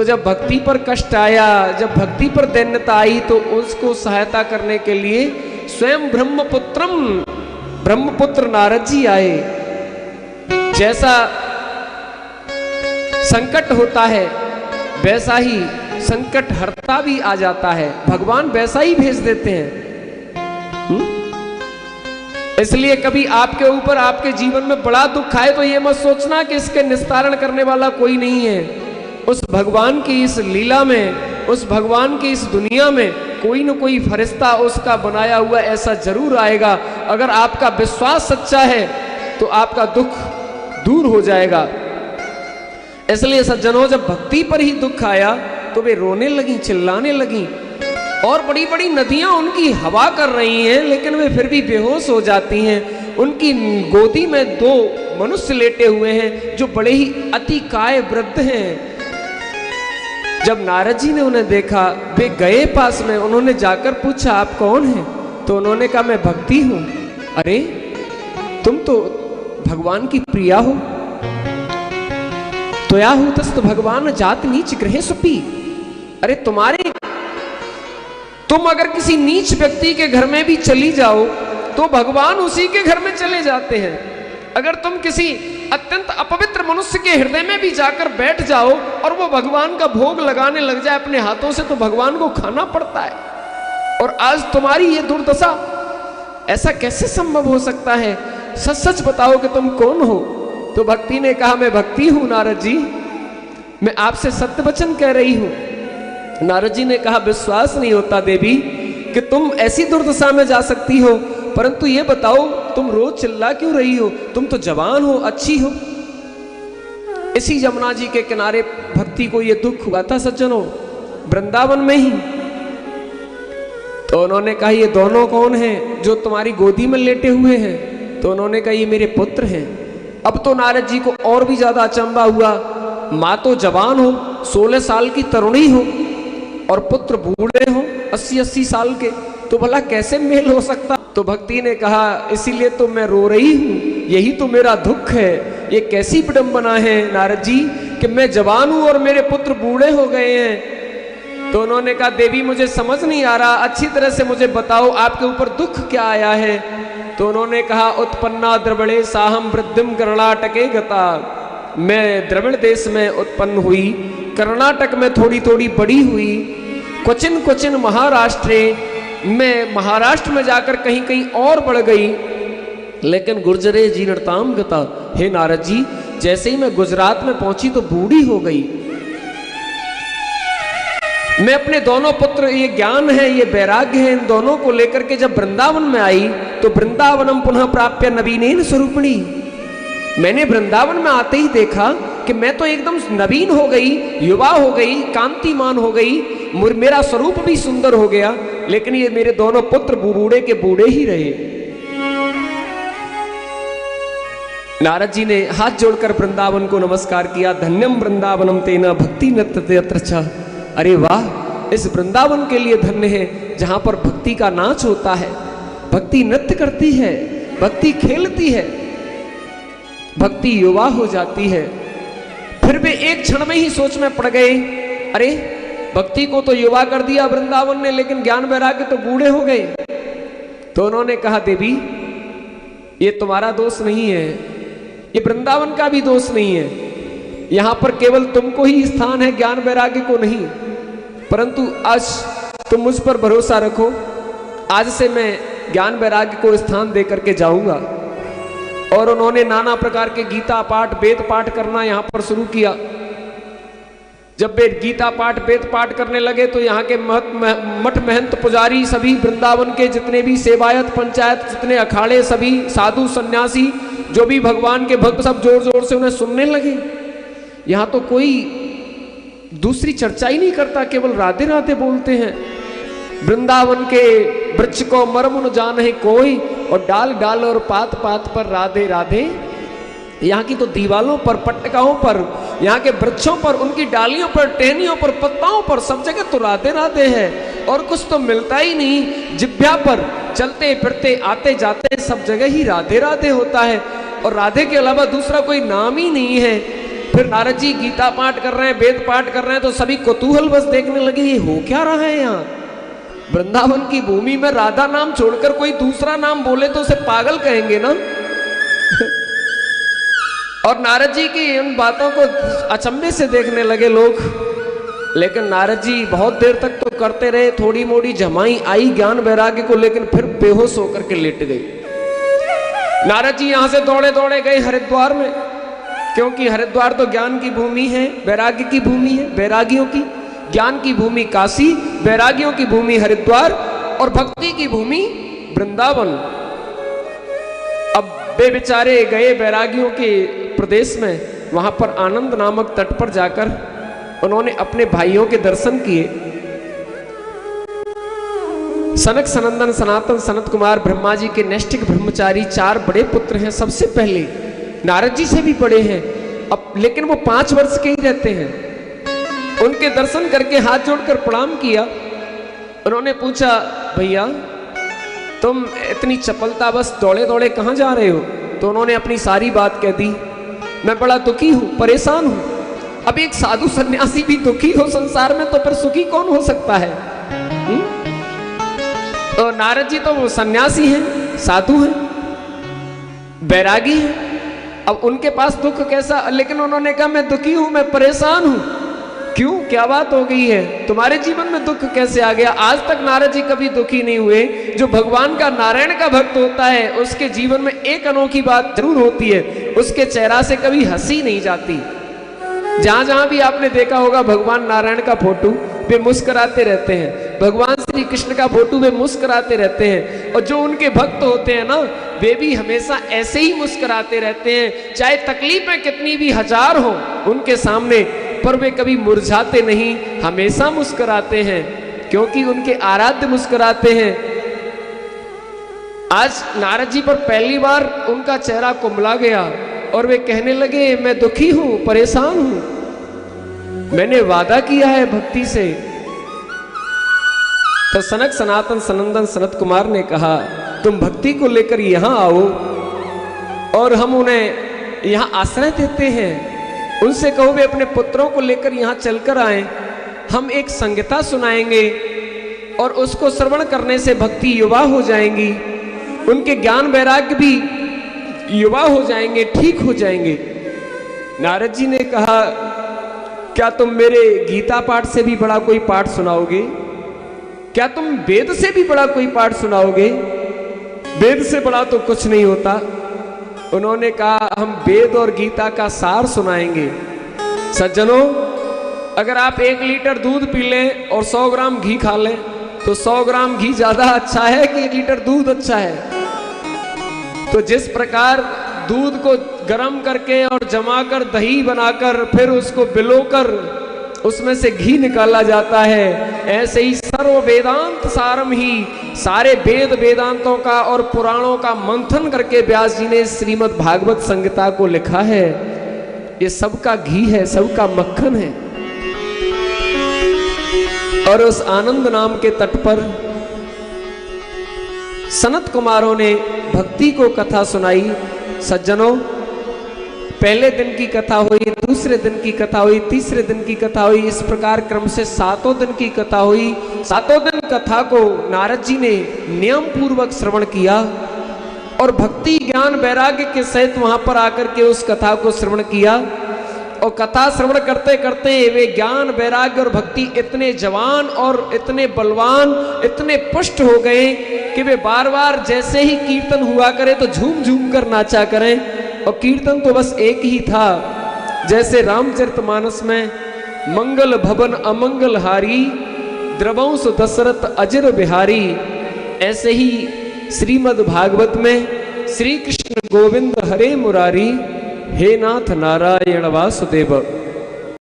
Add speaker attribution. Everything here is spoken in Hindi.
Speaker 1: तो जब भक्ति पर कष्ट आया, जब भक्ति पर दैन्यता आई, तो उसको सहायता करने के लिए स्वयं ब्रह्मपुत्र नारद जी आए। जैसा संकट होता है वैसा ही संकट हरता भी आ जाता है, भगवान वैसा ही भेज देते हैं। इसलिए कभी आपके ऊपर आपके जीवन में बड़ा दुख आए तो ये मत सोचना कि इसके निस्तारण करने वाला कोई नहीं है। उस भगवान की इस लीला में, उस भगवान की इस दुनिया में कोई न कोई फरिश्ता उसका बनाया हुआ ऐसा जरूर आएगा। अगर आपका विश्वास सच्चा है तो आपका दुख दूर हो जाएगा। इसलिए सज्जनों, जब भक्ति पर ही दुख आया तो वे रोने लगी, चिल्लाने लगी, और बड़ी बड़ी नदियां उनकी हवा कर रही हैं, लेकिन वे फिर भी बेहोश हो जाती हैं। उनकी गोदी में दो मनुष्य लेटे हुए हैं जो बड़े ही अति काय वृद्ध हैं। जब नारद जी ने उन्हें देखा, वे गए पास में, उन्होंने जाकर पूछा आप कौन हैं? तो उन्होंने कहा मैं भक्ति हूं। अरे तुम तो भगवान की प्रिया हो। त्वया हुतस्तु भगवान जात नीच गृहे सुपी। अरे तुम अगर किसी नीच व्यक्ति के घर में भी चली जाओ तो भगवान उसी के घर में चले जाते हैं। अगर तुम किसी अत्यंत अपवित्र मनुष्य के हृदय में भी जाकर बैठ जाओ और वो भगवान का भोग लगाने लग जाए अपने हाथों से, तो भगवान को खाना पड़ता है। और आज तुम्हारी ये दुर्दशा, ऐसा कैसे संभव हो सकता है? सच सच बताओ कि तुम कौन हो? तो भक्ति ने कहा मैं भक्ति हूं नारद जी, मैं आपसे सत्य वचन कह रही हूं। नारद जी ने कहा विश्वास नहीं होता देवी कि तुम ऐसी दुर्दशा में जा सकती हो, परंतु ये बताओ तुम रोज चिल्ला क्यों रही हो? तुम तो जवान हो, अच्छी हो। इसी यमुना जी के किनारे भक्ति को ये दुख हुआ था सज्जनों, वृंदावन में ही। तो उन्होंने कहा ये दोनों कौन हैं जो तुम्हारी गोदी में लेटे हुए हैं? तो उन्होंने कहा ये मेरे पुत्र हैं। अब तो नारद जी को और भी ज्यादा अचंभा हुआ। माँ तो जवान हो, 16 साल की तरुणी हो, और पुत्र बूढ़े हो 80-80 साल के, तो भला कैसे मेल हो सकता? तो भक्ति ने कहा इसीलिए तो मैं रो रही हूं, यही तो मेरा दुख है। ये कैसी विडंबना है नारद जी कि मैं जवान हूं और मेरे पुत्र बूढ़े हो गए हैं। तो उन्होंने कहा देवी मुझे समझ नहीं आ रहा, अच्छी तरह से मुझे बताओ आपके ऊपर दुख क्या आया है? तो उन्होंने कहा उत्पन्ना द्रविड़े साहम वृद्धिम कर्णाटके गता। मैं द्रविड़ देश में उत्पन्न हुई, कर्नाटक में थोड़ी थोड़ी बड़ी हुई, क्वचिन महाराष्ट्र में, महाराष्ट्र में जाकर कहीं कहीं और बढ़ गई, लेकिन गुर्जरे जीर्णताम गता। हे नारद जी, जैसे ही मैं गुजरात में पहुंची तो बूढ़ी हो गई। मैं अपने दोनों पुत्र, ये ज्ञान है, ये वैराग्य है, इन दोनों को लेकर के जब वृंदावन में आई तो वृंदावनम पुनः प्राप्य नवीनेन स्वरूपिणी। मैंने वृंदावन में आते ही देखा कि मैं तो एकदम नवीन हो गई, युवा हो गई, कांतिमान हो गई, मेरा स्वरूप भी सुंदर हो गया, लेकिन ये मेरे दोनों पुत्र बूढ़े के बूढ़े ही रहे। नारद जी ने हाथ जोड़कर वृंदावन को नमस्कार किया। धन्यम वृंदावनम तेना भक्ति नृत्य यत्र छ। अरे वाह, इस वृंदावन के लिए धन्य है जहां पर भक्ति का नाच होता है, भक्ति नृत्य करती है, भक्ति खेलती है, भक्ति युवा हो जाती है। फिर वे एक क्षण में ही सोच में पड़ गए, अरे भक्ति को तो युवा कर दिया वृंदावन ने, लेकिन ज्ञान वैराग्य तो बूढ़े हो गए। तो उन्होंने कहा देवी ये तुम्हारा दोष नहीं है, ये वृंदावन का भी दोष नहीं है, यहां पर केवल तुमको ही स्थान है, ज्ञान वैराग्य को नहीं। परंतु आज तुम मुझ पर भरोसा रखो, आज से मैं ज्ञान वैराग्य को स्थान दे करके जाऊंगा। और उन्होंने नाना प्रकार के गीता पाठ, वेद पाठ करना यहां पर शुरू किया। जब वे गीता पाठ, वेद पाठ करने लगे तो यहाँ के मठ महंत पुजारी, सभी वृंदावन के जितने भी सेवायत पंचायत, जितने अखाड़े, सभी साधु सन्यासी जो भी भगवान के भक्त, सब जोर जोर से उन्हें सुनने लगे। यहाँ तो कोई दूसरी चर्चा ही नहीं करता, केवल राधे राधे बोलते हैं। वृंदावन के वृक्ष को मर्म न जाने कोई, और डाल डाल और पात पात पर राधे राधे। यहाँ की तो दीवालों पर, पट्टिकाओं पर, यहाँ के वृक्षों पर, उनकी डालियों पर, टहनियों पर, पत्ताओं पर, सब जगह तो राधे राधे है, और कुछ तो मिलता ही नहीं। जिभ्या पर चलते फिरते आते जाते सब जगह ही राधे राधे होता है, और राधे के अलावा दूसरा कोई नाम ही नहीं है। फिर नारद जी गीता पाठ कर रहे हैं, वेद पाठ कर रहे हैं, तो सभी कौतूहल बस देखने लगे ये हो क्या रहा है यहाँ। वृंदावन की भूमि में राधा नाम छोड़कर कोई दूसरा नाम बोले तो उसे पागल कहेंगे ना। और नारद जी की इन बातों को अचंभे से देखने लगे लोग। लेकिन नारद जी बहुत देर तक तो करते रहे, थोड़ी मोड़ी जमाई आई ज्ञान वैराग्य को, लेकिन फिर बेहोश होकर के लेट गई। नारद जी यहां से दौड़े दौड़े गए हरिद्वार में, क्योंकि हरिद्वार तो ज्ञान की भूमि है, वैराग्य की भूमि है, वैरागियों की। ज्ञान की भूमि काशी, वैरागियों की भूमि हरिद्वार और भक्ति की भूमि वृंदावन। अब वे बेचारे गए वैरागियों के प्रदेश में, वहां पर आनंद नामक तट पर जाकर उन्होंने अपने भाइयों के दर्शन किए। सनक, सनंदन, सनातन, सनत कुमार, ब्रह्मा जी के नैष्ठिक ब्रह्मचारी 4 बड़े पुत्र हैं। सबसे पहले नारद जी से भी बड़े हैं, अब लेकिन वो 5 वर्ष के ही रहते हैं। उनके दर्शन करके हाथ जोड़कर प्रणाम किया। उन्होंने पूछा, भैया तुम इतनी चपलता बस दौड़े दौड़े कहां जा रहे हो? तो उन्होंने अपनी सारी बात कह दी। मैं बड़ा दुखी हूं, परेशान हूं। अब एक साधु सन्यासी भी दुखी हो संसार में, तो फिर सुखी कौन हो सकता है? तो नारद जी तो वो सन्यासी हैं, साधु हैं, बैरागी हैं। अब उनके पास दुख कैसा? लेकिन उन्होंने कहा मैं दुखी हूं, मैं परेशान हूं। क्यों, क्या बात हो गई है? तुम्हारे जीवन में दुख कैसे आ गया? आज तक नारद जी कभी दुखी नहीं हुए। जो भगवान का, नारायण का भक्त होता है, उसके जीवन में एक अनोखी बात जरूर होती है, उसके चेहरा से कभी हंसी नहीं जाती। जहां जहां भी आपने देखा होगा भगवान नारायण का फोटो, वे मुस्कुराते रहते हैं। भगवान श्री कृष्ण का फोटो, वे मुस्कुराते रहते हैं। और जो उनके भक्त होते हैं ना, वे भी हमेशा ऐसे ही मुस्कुराते रहते हैं, चाहे तकलीफें कितनी भी हजार हो उनके सामने, पर वे कभी मुरझाते नहीं, हमेशा मुस्कुराते हैं, क्योंकि उनके आराध्य मुस्कुराते हैं। आज नारद जी पर पहली बार उनका चेहरा कुंभला गया और वे कहने लगे मैं दुखी हूं, परेशान हूं, मैंने वादा किया है भक्ति से। तो सनक, सनातन, सनंदन, सनत कुमार ने कहा तुम भक्ति को लेकर यहां आओ और हम उन्हें यहां आश्रय देते हैं। उनसे कहो वे अपने पुत्रों को लेकर यहां चलकर आए। हम एक संगीता सुनाएंगे और उसको श्रवण करने से भक्ति युवा हो जाएंगी, उनके ज्ञान वैराग्य भी युवा हो जाएंगे, ठीक हो जाएंगे। नारद जी ने कहा क्या तुम मेरे गीता पाठ से भी बड़ा कोई पाठ सुनाओगे? क्या तुम वेद से भी बड़ा कोई पाठ सुनाओगे? वेद से बड़ा तो कुछ नहीं होता। उन्होंने कहा हम वेद और गीता का सार सुनाएंगे। सज्जनों, अगर आप 1 लीटर दूध पी लें और 100 ग्राम घी खा लें, तो 100 ग्राम घी ज्यादा अच्छा है कि 1 लीटर दूध अच्छा है? तो जिस प्रकार दूध को गर्म करके और जमाकर दही बनाकर फिर उसको बिलोकर उसमें से घी निकाला जाता है, ऐसे ही सर्व वेदांत सारम ही, सारे वेद वेदांतों का और पुराणों का मंथन करके व्यास जी ने श्रीमद् भागवत संहिता को लिखा है। ये सबका घी है, सबका मक्खन है। और उस आनंद नाम के तट पर सनत कुमारों ने भक्ति को कथा सुनाई। सज्जनों, पहले दिन की कथा हुई, दूसरे दिन की कथा हुई, तीसरे दिन की कथा हुई, इस प्रकार क्रम से 7 दिन की कथा हुई। 7 दिन कथा को नारद जी ने नियम पूर्वक श्रवण किया और भक्ति ज्ञान वैराग्य के सहित वहां पर आकर के उस कथा को श्रवण किया। और कथा श्रवण करते करते वे ज्ञान वैराग्य और भक्ति इतने जवान और इतने बलवान, इतने पुष्ट हो गए कि वे बार बार जैसे ही कीर्तन हुआ करे तो झूम झूम कर नाचा करें। और कीर्तन तो बस एक ही था, जैसे रामचरितमानस में मंगल भवन अमंगल हारी, द्रवंश दशरथ अजर बिहारी, ऐसे ही श्रीमद् भागवत में श्री कृष्ण गोविंद हरे मुरारी, हे नाथ नारायण वासुदेव।